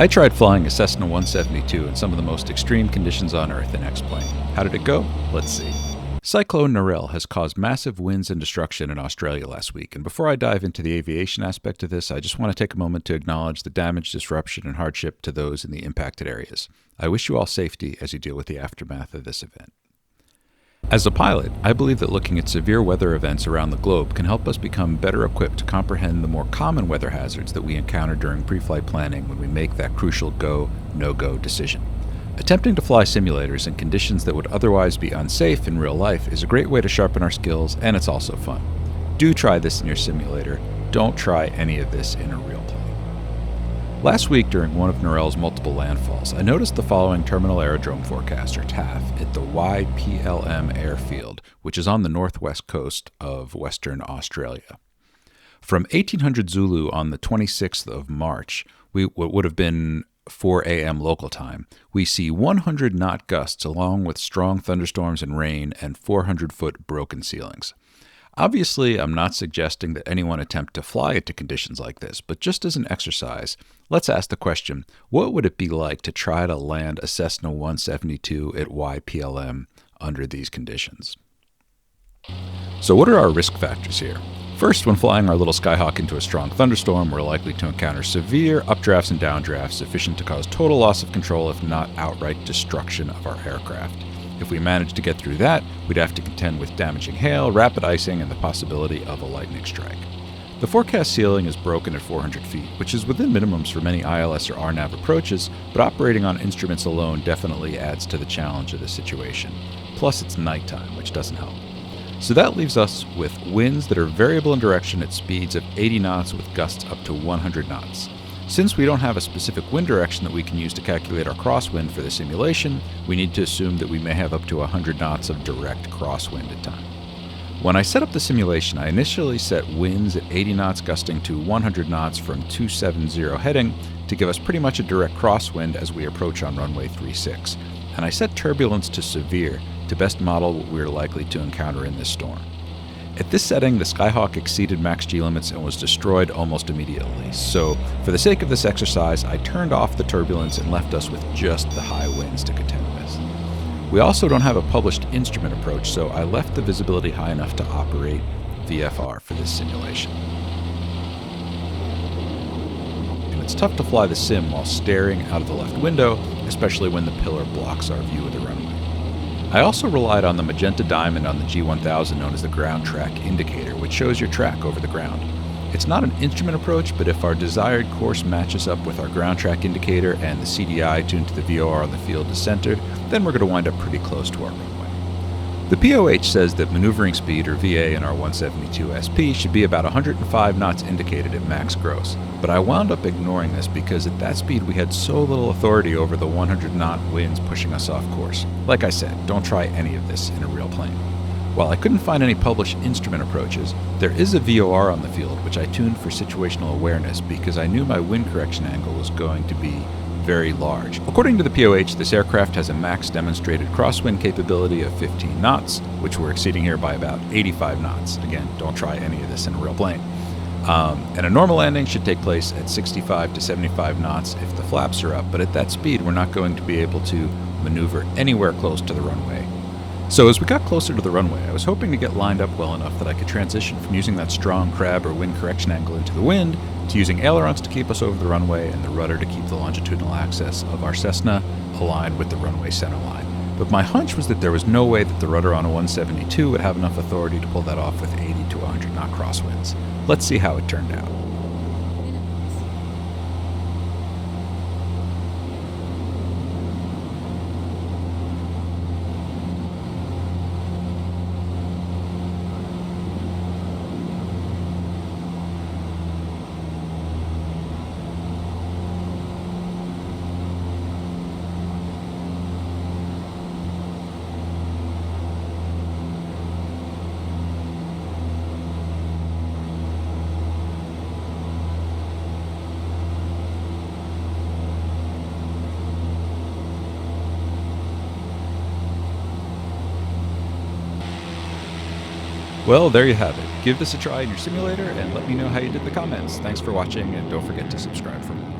I tried flying a Cessna 172 in some of the most extreme conditions on Earth in X-plane. How did it go? Let's see. Cyclone Narelle has caused massive winds and destruction in Australia last week, and before I dive into the aviation aspect of this, I just want to take a moment to acknowledge the damage, disruption, and hardship to those in the impacted areas. I wish you all safety as you deal with the aftermath of this event. As a pilot, I believe that looking at severe weather events around the globe can help us become better equipped to comprehend the more common weather hazards that we encounter during pre-flight planning when we make that crucial go, no-go decision. Attempting to fly simulators in conditions that would otherwise be unsafe in real life is a great way to sharpen our skills, and it's also fun. Do try this in your simulator. Don't try any of this in a real plane. Last week, during one of Narelle's multiple landfalls, I noticed the following terminal aerodrome forecast, or TAF, at the YPLM airfield, which is on the northwest coast of Western Australia. From 1800 Zulu on the 26th of March, what would have been 4 a.m. local time, we see 100-knot gusts along with strong thunderstorms and rain and 400-foot broken ceilings. Obviously, I'm not suggesting that anyone attempt to fly it to conditions like this, but just as an exercise, let's ask the question, what would it be like to try to land a Cessna 172 at YPLM under these conditions? So what are our risk factors here? First, when flying our little Skyhawk into a strong thunderstorm, we're likely to encounter severe updrafts and downdrafts sufficient to cause total loss of control, if not outright destruction of our aircraft. If we managed to get through that, we'd have to contend with damaging hail, rapid icing, and the possibility of a lightning strike. The forecast ceiling is broken at 400 feet, which is within minimums for many ILS or RNAV approaches, but operating on instruments alone definitely adds to the challenge of the situation. Plus, it's nighttime, which doesn't help. So that leaves us with winds that are variable in direction at speeds of 80 knots with gusts up to 100 knots. Since we don't have a specific wind direction that we can use to calculate our crosswind for the simulation, we need to assume that we may have up to 100 knots of direct crosswind at time. When I set up the simulation, I initially set winds at 80 knots gusting to 100 knots from 270 heading to give us pretty much a direct crosswind as we approach on runway 36, and I set turbulence to severe to best model what we are likely to encounter in this storm. At this setting, the Skyhawk exceeded max G limits and was destroyed almost immediately. So, for the sake of this exercise, I turned off the turbulence and left us with just the high winds to contend with. We also don't have a published instrument approach, so I left the visibility high enough to operate VFR for this simulation. And it's tough to fly the sim while staring out of the left window, especially when the pillar blocks our view of the runway. I also relied on the magenta diamond on the G1000 known as the ground track indicator, which shows your track over the ground. It's not an instrument approach, but if our desired course matches up with our ground track indicator and the CDI tuned to the VOR on the field is centered, then we're going to wind up pretty close to our runway. The POH says that maneuvering speed, or VA, in our 172 SP should be about 105 knots indicated at max gross, but I wound up ignoring this because at that speed we had so little authority over the 100-knot winds pushing us off course. Like I said, don't try any of this in a real plane. While I couldn't find any published instrument approaches, there is a VOR on the field which I tuned for situational awareness because I knew my wind correction angle was going to be very large. According to the POH, this aircraft has a max demonstrated crosswind capability of 15 knots, which we're exceeding here by about 85 knots. Again, don't try any of this in a real plane. And a normal landing should take place at 65 to 75 knots if the flaps are up, but at that speed we're not going to be able to maneuver anywhere close to the runway. So as we got closer to the runway, I was hoping to get lined up well enough that I could transition from using that strong crab or wind correction angle into the wind to using ailerons to keep us over the runway and the rudder to keep the longitudinal axis of our Cessna aligned with the runway center line. But my hunch was that there was no way that the rudder on a 172 would have enough authority to pull that off with 80 to 100 knot crosswinds. Let's see how it turned out. Well, there you have it. Give this a try in your simulator and let me know how you did in the comments. Thanks for watching, and don't forget to subscribe for more.